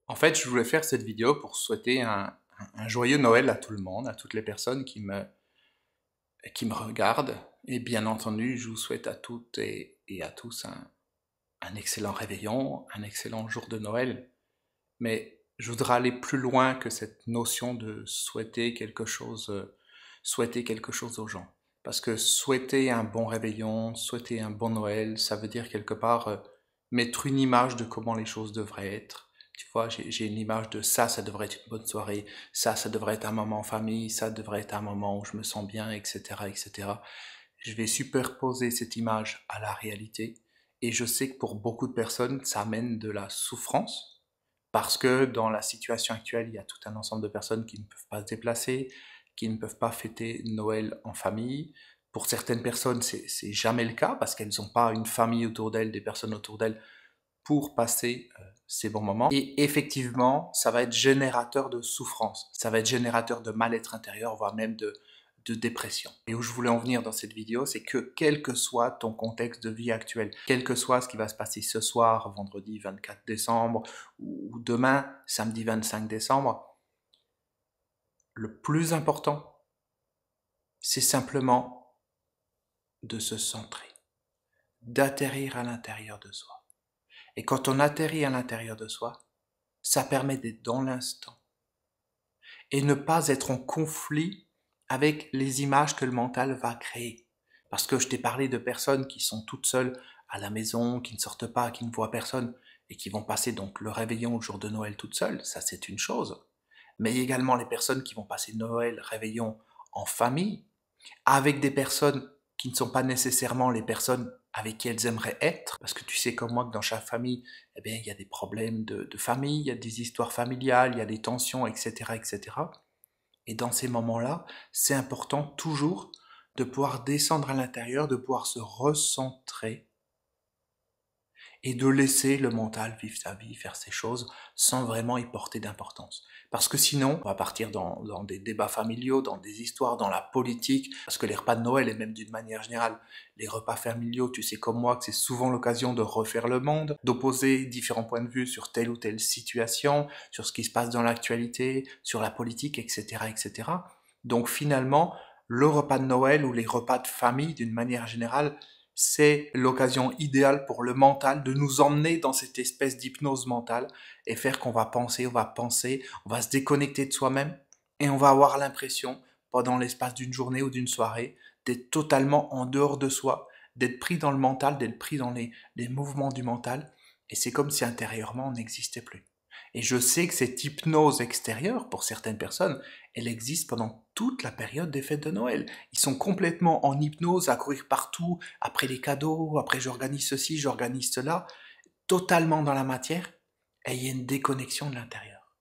En fait, je voulais faire cette vidéo pour souhaiter un joyeux Noël à tout le monde, à toutes les personnes qui me regardent. Et bien entendu, je vous souhaite à toutes et à tous un excellent réveillon, un excellent jour de Noël. Mais je voudrais aller plus loin que cette notion de souhaiter quelque chose aux gens. Parce que souhaiter un bon réveillon, souhaiter un bon Noël, ça veut dire quelque part mettre une image de comment les choses devraient être. Tu vois, j'ai une image de ça, ça devrait être une bonne soirée, ça devrait être un moment en famille, ça devrait être un moment où je me sens bien, etc., etc. Je vais superposer cette image à la réalité. Et je sais que pour beaucoup de personnes, ça amène de la souffrance, parce que dans la situation actuelle, il y a tout un ensemble de personnes qui ne peuvent pas se déplacer, qui ne peuvent pas fêter Noël en famille. Pour certaines personnes, c'est jamais le cas, parce qu'elles n'ont pas une famille autour d'elles, des personnes autour d'elles, pour passer ces bons moments. Et effectivement, ça va être générateur de souffrance, ça va être générateur de mal-être intérieur, voire même de dépression. Et où je voulais en venir dans cette vidéo, c'est que quel que soit ton contexte de vie actuel, quel que soit ce qui va se passer ce soir, vendredi 24 décembre, ou demain, samedi 25 décembre, le plus important, c'est simplement de se centrer, d'atterrir à l'intérieur de soi. Et quand on atterrit à l'intérieur de soi, ça permet d'être dans l'instant et ne pas être en conflit avec les images que le mental va créer. Parce que je t'ai parlé de personnes qui sont toutes seules à la maison, qui ne sortent pas, qui ne voient personne et qui vont passer donc le réveillon au jour de Noël toutes seules, ça c'est une chose. Mais également les personnes qui vont passer Noël, réveillon en famille, avec des personnes qui ne sont pas nécessairement les personnes avec qui elles aimeraient être, parce que tu sais comme moi que dans chaque famille, eh bien, il y a des problèmes de famille, il y a des histoires familiales, il y a des tensions, etc., etc. Et dans ces moments-là, c'est important toujours de pouvoir descendre à l'intérieur, de pouvoir se recentrer et de laisser le mental vivre sa vie, faire ses choses, sans vraiment y porter d'importance. Parce que sinon, on va partir dans des débats familiaux, dans des histoires, dans la politique, parce que les repas de Noël, et même d'une manière générale, les repas familiaux, tu sais comme moi que c'est souvent l'occasion de refaire le monde, d'opposer différents points de vue sur telle ou telle situation, sur ce qui se passe dans l'actualité, sur la politique, etc., etc. Donc finalement, le repas de Noël ou les repas de famille, d'une manière générale, c'est l'occasion idéale pour le mental de nous emmener dans cette espèce d'hypnose mentale et faire qu'on va penser, on va se déconnecter de soi-même et on va avoir l'impression, pendant l'espace d'une journée ou d'une soirée, d'être totalement en dehors de soi, d'être pris dans le mental, d'être pris dans les mouvements du mental, et c'est comme si intérieurement on n'existait plus. Et je sais que cette hypnose extérieure, pour certaines personnes, elle existe pendant toute la période des fêtes de Noël. Ils sont complètement en hypnose, à courir partout, après les cadeaux, après j'organise ceci, j'organise cela, totalement dans la matière, et il y a une déconnexion de l'intérieur.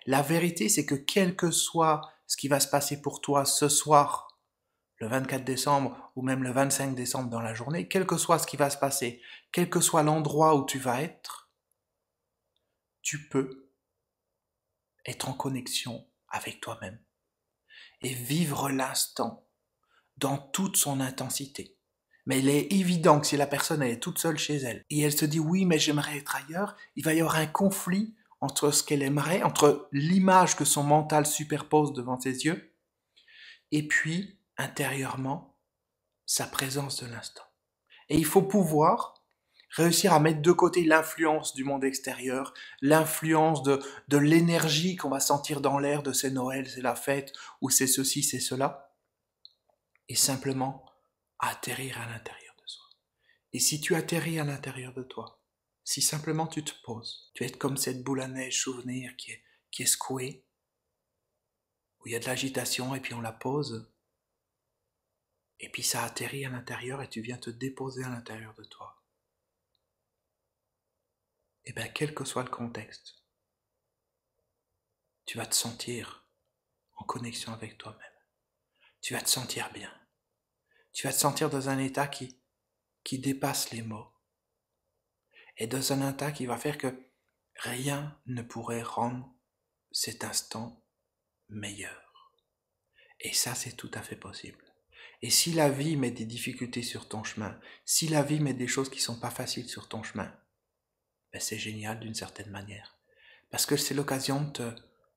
La vérité, c'est que quel que soit ce qui va se passer pour toi ce soir, le 24 décembre, ou même le 25 décembre dans la journée, quel que soit ce qui va se passer, quel que soit l'endroit où tu vas être, tu peux être en connexion avec toi-même et vivre l'instant dans toute son intensité. Mais il est évident que si la personne elle est toute seule chez elle et elle se dit oui mais j'aimerais être ailleurs, il va y avoir un conflit entre ce qu'elle aimerait, entre l'image que son mental superpose devant ses yeux et puis intérieurement sa présence de l'instant. Et il faut pouvoir réussir à mettre de côté l'influence du monde extérieur, l'influence de l'énergie qu'on va sentir dans l'air de c'est Noël, c'est la fête, ou c'est ceci, c'est cela, et simplement atterrir à l'intérieur de soi. Et si tu atterris à l'intérieur de toi, si simplement tu te poses, tu es comme cette boule à neige souvenir qui est secouée, où il y a de l'agitation et puis on la pose, et puis ça atterrit à l'intérieur et tu viens te déposer à l'intérieur de toi. Et bien quel que soit le contexte, tu vas te sentir en connexion avec toi-même. Tu vas te sentir bien. Tu vas te sentir dans un état qui dépasse les mots. Et dans un état qui va faire que rien ne pourrait rendre cet instant meilleur. Et ça, c'est tout à fait possible. Et si la vie met des difficultés sur ton chemin, si la vie met des choses qui sont pas faciles sur ton chemin, ben c'est génial d'une certaine manière. Parce que c'est l'occasion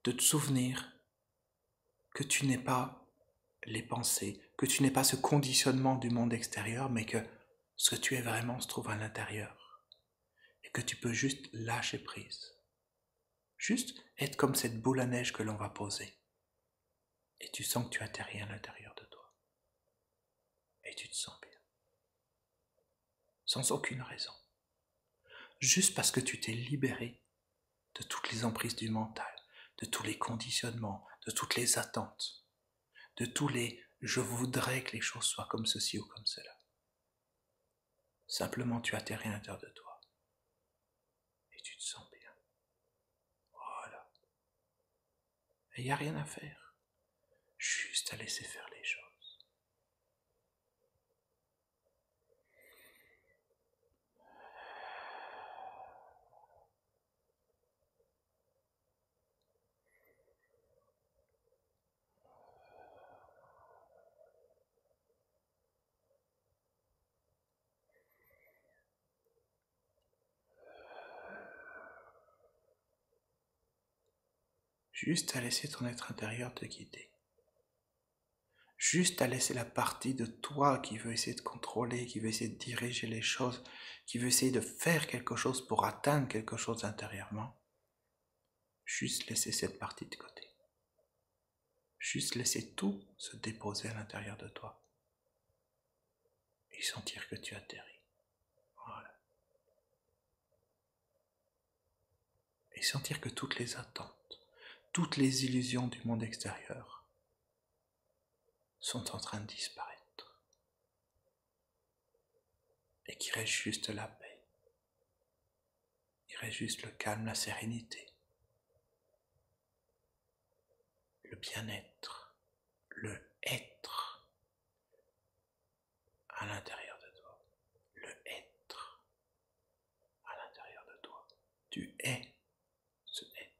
de te souvenir que tu n'es pas les pensées, que tu n'es pas ce conditionnement du monde extérieur, mais que ce que tu es vraiment se trouve à l'intérieur. Et que tu peux juste lâcher prise. Juste être comme cette boule à neige que l'on va poser. Et tu sens que tu atterris à l'intérieur de toi. Et tu te sens bien. Sans aucune raison. Juste parce que tu t'es libéré de toutes les emprises du mental, de tous les conditionnements, de toutes les attentes, de tous les je voudrais que les choses soient comme ceci ou comme cela. Simplement tu atterris à l'intérieur de toi et tu te sens bien. Voilà. Et il n'y a rien à faire. Juste à laisser faire les choses. Juste à laisser ton être intérieur te guider. Juste à laisser la partie de toi qui veut essayer de contrôler, qui veut essayer de diriger les choses, qui veut essayer de faire quelque chose pour atteindre quelque chose intérieurement, juste laisser cette partie de côté. Juste laisser tout se déposer à l'intérieur de toi. Et sentir que tu atterris. Voilà. Et sentir que toutes les attentes, toutes les illusions du monde extérieur sont en train de disparaître. Et qu'il reste juste la paix. Il reste juste le calme, la sérénité. Le bien-être. Le être à l'intérieur de toi. Le être à l'intérieur de toi. Tu es ce être.